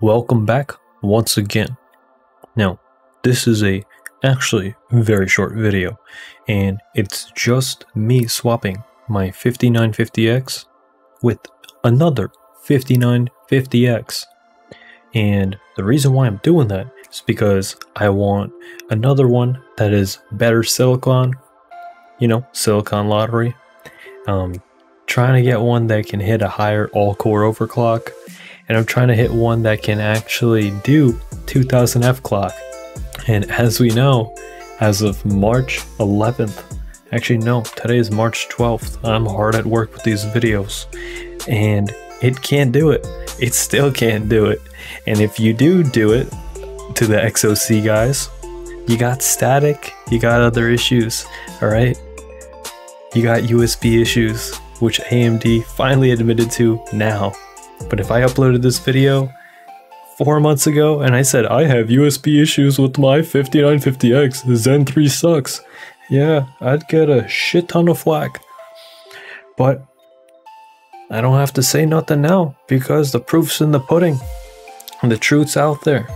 welcome back once again. Now, this is a actually very short video, and it's just me swapping my 5950X with another 5950X. And the reason why I'm doing that is because I want another one that is better silicon, silicon lottery. Trying to get one that can hit a higher all-core overclock, and I'm trying to hit one that can actually do 2000 FLCK. And as we know, as of March 11th, actually no, today is March 12th, I'm hard at work with these videos, and it can't do it. It still can't do it. And if you do it to the XOC guys, you got static, you got other issues, alright? You got USB issues, which AMD finally admitted to now. But if I uploaded this video 4 months ago and I said I have USB issues with my 5950X, Zen 3 sucks, yeah, I'd get a shit ton of flack. But I don't have to say nothing now because the proof's in the pudding and the truth's out there.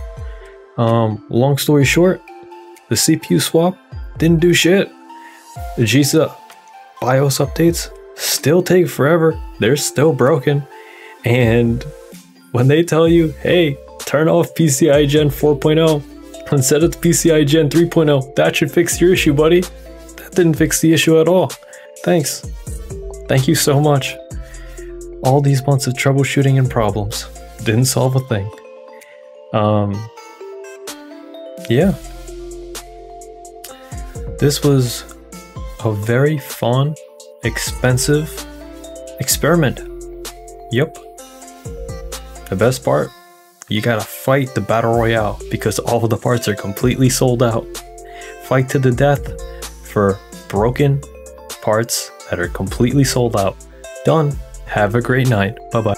Long story short, the CPU swap didn't do shit. The GISA BIOS updates still take forever. They're still broken. And when they tell you, hey, turn off PCI Gen 4.0 and set it to PCI Gen 3.0, that should fix your issue, buddy. That didn't fix the issue at all. Thanks. Thank you so much. All these months of troubleshooting and problems didn't solve a thing. Yeah. This was a very fun, expensive experiment. Yep. The best part, you gotta fight the battle royale because all of the parts are completely sold out. Fight to the death for broken parts that are completely sold out. Done. Have a great night. Bye bye.